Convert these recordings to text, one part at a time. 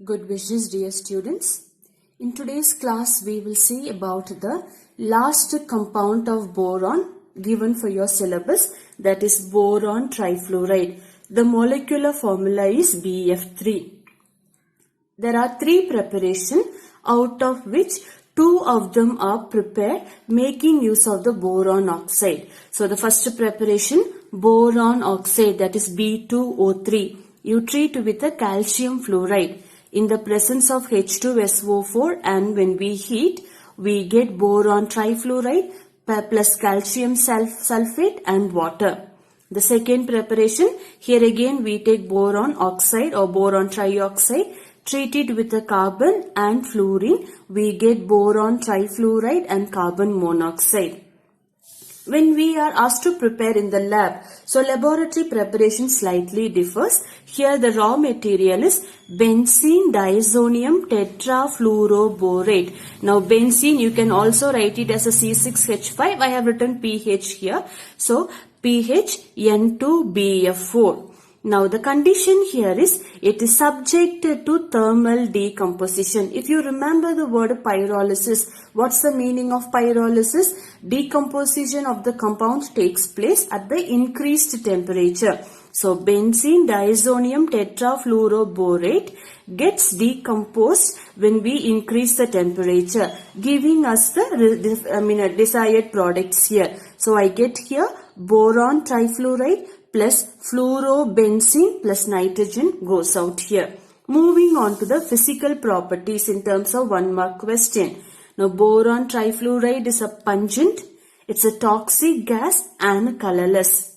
Good wishes, dear students. In today's class, we will see about the last compound of boron given for your syllabus, that is boron trifluoride. The molecular formula is BF3. There are three preparations, out of which two of them are prepared making use of the boron oxide. So the first preparation, boron oxide, that is B2O3. You treat with a calcium fluoride in the presence of H2SO4, and when we heat, we get boron trifluoride plus calcium sulfate and water. The second preparation, here again we take boron oxide or boron trioxide, treat it with a carbon and fluorine, we get boron trifluoride and carbon monoxide. When we are asked to prepare in the lab, so laboratory preparation slightly differs. Here the raw material is benzene diazonium tetrafluoroborate. Now benzene, you can also write it as a C6H5. I have written pH here. So pH N2BF4. Now the condition here is it is subjected to thermal decomposition. If you remember the word pyrolysis, what's the meaning of pyrolysis? Decomposition of the compound takes place at the increased temperature. So benzene diazonium tetrafluoroborate gets decomposed when we increase the temperature, giving us the desired products here. So I get here boron trifluoride plus fluorobenzene plus nitrogen goes out here. Moving on to the physical properties in terms of 1 mark question. Now boron trifluoride is a pungent, it's a toxic gas and colorless.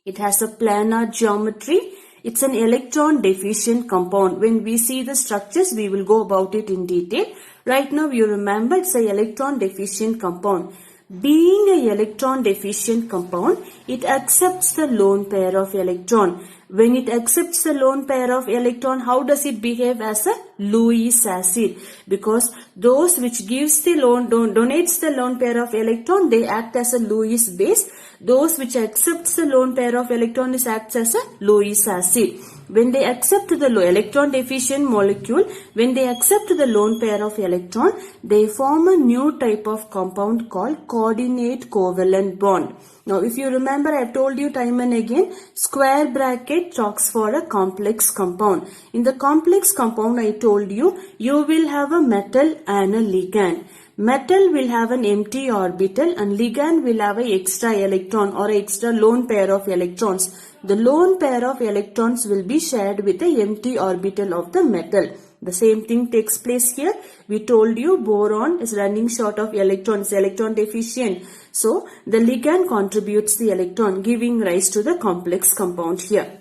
It has a planar geometry. It's an electron deficient compound. When we see the structures, we will go about it in detail. Right now you remember it's an electron deficient compound. Being an electron deficient compound, it accepts the lone pair of electron. When it accepts the lone pair of electron, how does it behave as a Lewis acid? Because those which gives the donates the lone pair of electron, they act as a Lewis base. Those which accepts the lone pair of electron acts as a Lewis acid. When they accept the electron deficient molecule, when they accept the lone pair of electron, they form a new type of compound called coordinate covalent bond. Now if you remember, I have told you time and again, square bracket talks for a complex compound. In the complex compound, I told you, you will have a metal and a ligand. Metal will have an empty orbital and ligand will have an extra electron or extra lone pair of electrons. The lone pair of electrons will be shared with the empty orbital of the metal. The same thing takes place here. We told you boron is running short of electrons, electron deficient. So the ligand contributes the electron, giving rise to the complex compound here.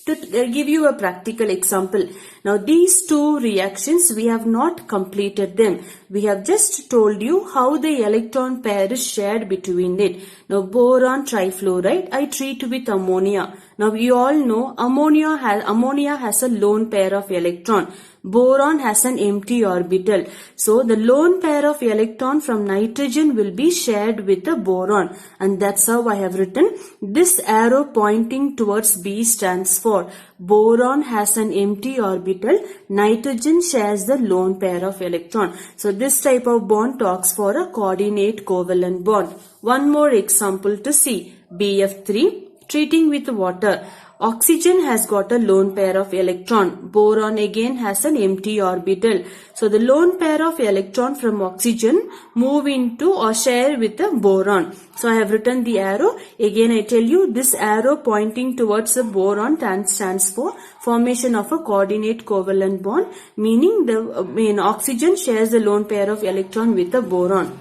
To give you a practical example, now these two reactions, we have not completed them. We have just told you how the electron pair is shared between it. Now boron trifluoride, I treat with ammonia. Now you all know ammonia has a lone pair of electron. Boron has an empty orbital. So the lone pair of electron from nitrogen will be shared with the boron. And that's how I have written this arrow pointing towards B stands for boron has an empty orbital. Nitrogen shares the lone pair of electron. So this type of bond talks for a coordinate covalent bond. One more example to see. BF3, treating with water. Oxygen has got a lone pair of electron. Boron again has an empty orbital. So the lone pair of electron from oxygen move into or share with the boron. So I have written the arrow. Again I tell you, this arrow pointing towards the boron stands for formation of a coordinate covalent bond, meaning the oxygen shares the lone pair of electron with the boron.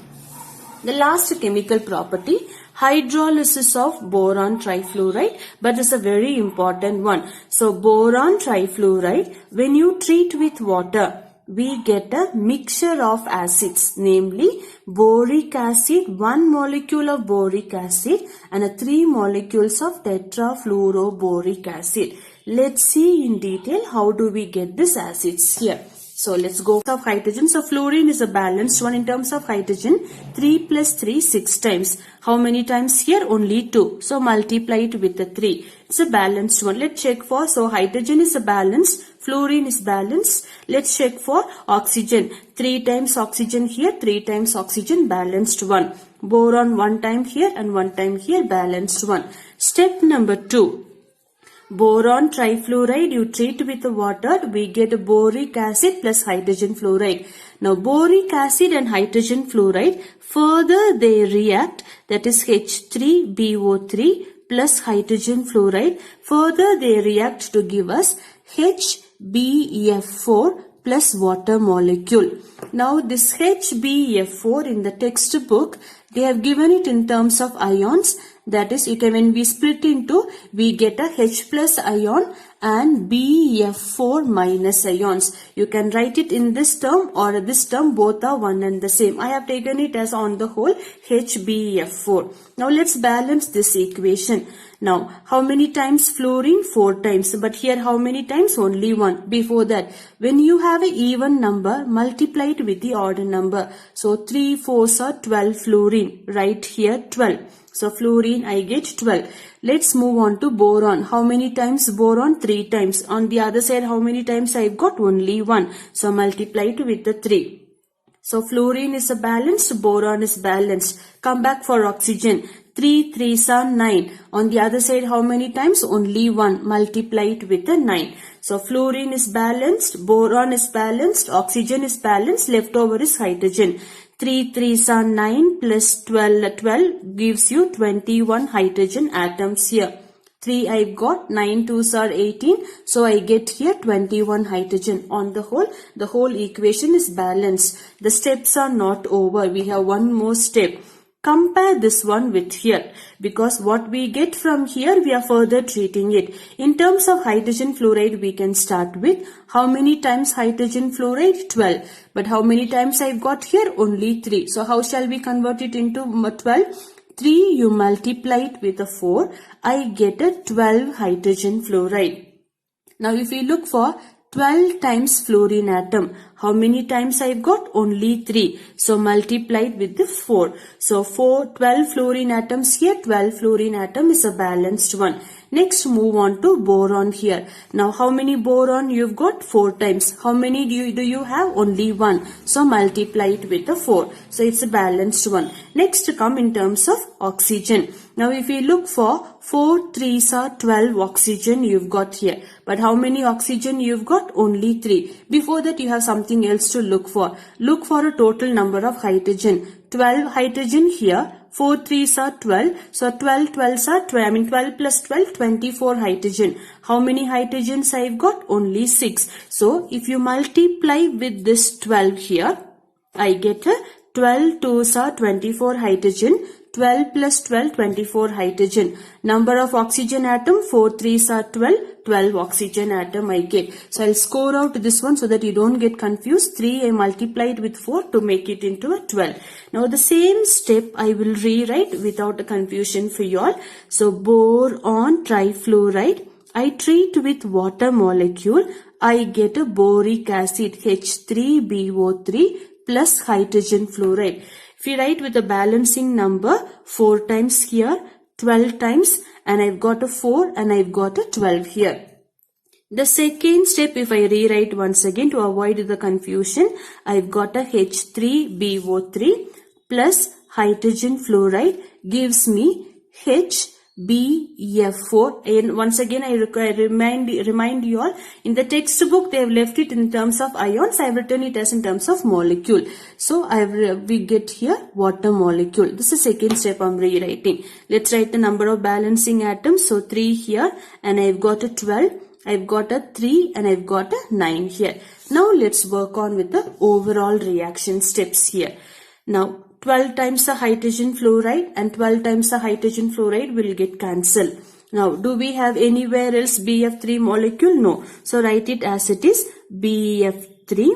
The last chemical property, hydrolysis of boron trifluoride, but it's a very important one. So boron trifluoride, when you treat with water, we get a mixture of acids, namely boric acid, 1 molecule of boric acid and 3 molecules of tetrafluoroboric acid. Let's see in detail how do we get these acids here. So let's go of hydrogen. So fluorine is a balanced one in terms of hydrogen. 3 plus 3, 6 times. How many times here? Only 2. So multiply it with the 3. It's a balanced one. Let's check for, so hydrogen is a balanced, fluorine is balanced. Let's check for oxygen. 3 times oxygen here, 3 times oxygen, balanced one. Boron 1 time here and 1 time here, balanced one. Step number 2. Boron trifluoride you treat with the water, we get boric acid plus hydrogen fluoride. Now boric acid and hydrogen fluoride, further they react, that is H3BO3 plus hydrogen fluoride. Further they react to give us HbF4 plus water molecule. Now this HbF4 in the textbook, they have given it in terms of ions. That is, when we split into, we get a H plus ion and BF4 minus ions. You can write it in this term or this term, both are one and the same. I have taken it as on the whole HbF4. Now let's balance this equation. Now, how many times fluorine? 4 times. But here how many times? Only 1. Before that, when you have an even number, multiply it with the odd number. So 3 4s are 12 fluorine. Right here 12. So fluorine I get 12. Let's move on to boron. How many times boron? 3 times. On the other side, how many times I've got? Only 1. So multiply it with the 3. So fluorine is a balanced, boron is balanced. Come back for oxygen. 3 3s are 9. On the other side, how many times? Only 1. Multiply it with the 9. So fluorine is balanced, boron is balanced, oxygen is balanced, leftover is hydrogen. 3 3s are 9 plus 12 gives you 21 hydrogen atoms here. 3 I've got, 9 2s are 18, so I get here 21 hydrogen. On the whole equation is balanced. The steps are not over. We have one more step. Compare this one with here, because what we get from here, we are further treating it. In terms of hydrogen fluoride, we can start with how many times hydrogen fluoride? 12. But how many times I've got here? Only 3. So how shall we convert it into 12? 3 you multiply it with a 4, I get a 12 hydrogen fluoride. Now if we look for 12 times fluorine atom, how many times I've got? Only 3. So multiplied with the 4. So 12 fluorine atoms here, 12 fluorine atom is a balanced one. Next move on to boron here. Now how many boron you've got? 4 times. How many do you have? Only 1. So multiply it with the 4. So it's a balanced one. Next come in terms of oxygen. Now if we look for 4 3s are 12 oxygen you've got here. But how many oxygen you've got? Only 3. Before that you have something else to look for. Look for a total number of hydrogen. 12 hydrogen here. 4 3s are 12. So 12 12s are 12. 12 plus 12, 24 hydrogen. How many hydrogens I've got? Only 6. So if you multiply with this 12 here, I get a 12 2s are 24 hydrogen. 12 plus 12, 24 hydrogen. Number of oxygen atom, 4 3s are 12. 12 oxygen atom I get. So I'll score out this one so that you don't get confused. 3 I multiplied with 4 to make it into a 12. Now the same step I will rewrite without a confusion for you all. So boron trifluoride, I treat with water molecule. I get a boric acid H3BO3 plus hydrogen fluoride. If we write with a balancing number, 4 times here, 12 times, and I've got a 4 and I've got a 12 here. The second step, if I rewrite once again to avoid the confusion, I've got a H3BO3 plus hydrogen fluoride gives me HbF4. And once again I remind you all, in the textbook they have left it in terms of ions. I have written it as in terms of molecule. So we get here water molecule. This is the second step I'm rewriting. Let's write the number of balancing atoms. So 3 here and I've got a 12. I've got a 3 and I've got a 9 here. Now let's work on with the overall reaction steps here. Now 12 times the hydrogen fluoride and 12 times the hydrogen fluoride will get cancelled. Now, do we have anywhere else BF3 molecule? No. So, write it as it is BF3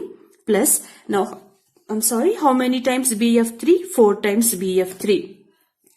plus, now, I'm sorry, how many times BF3? 4 times BF3.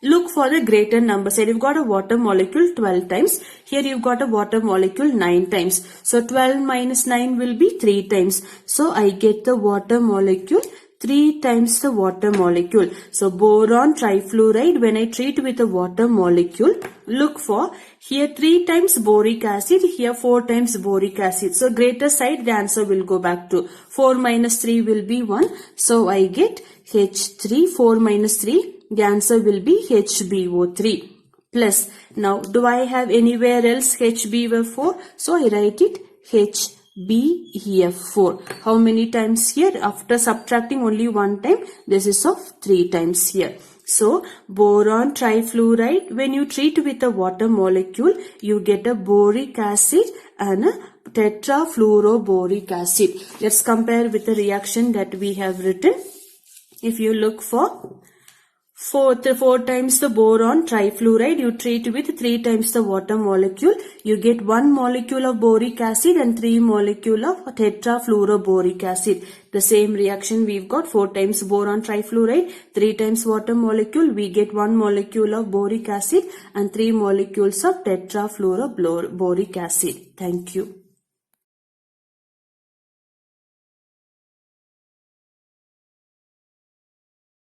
Look for the greater number. Say you've got a water molecule 12 times. Here you've got a water molecule 9 times. So 12 minus 9 will be 3 times. So I get the water molecule 3 times the water molecule. So boron trifluoride, when I treat with a water molecule, look for here 3 times boric acid, here 4 times boric acid. So greater side, the answer will go back to 4 minus 3 will be 1. So I get H3, 4 minus 3, the answer will be HbO3. Plus, now do I have anywhere else HbF4? So I write it HbF4. How many times here? After subtracting only one time, this is of 3 times here. So, boron trifluoride, when you treat with a water molecule, you get a boric acid and a tetrafluoroboric acid. Let's compare with the reaction that we have written. If you look for 4 times the boron trifluoride, you treat with 3 times the water molecule, you get 1 molecule of boric acid and 3 molecule of tetrafluoroboric acid. The same reaction we've got 4 times boron trifluoride, 3 times water molecule, we get 1 molecule of boric acid and 3 molecules of tetrafluoroboric acid. Thank you.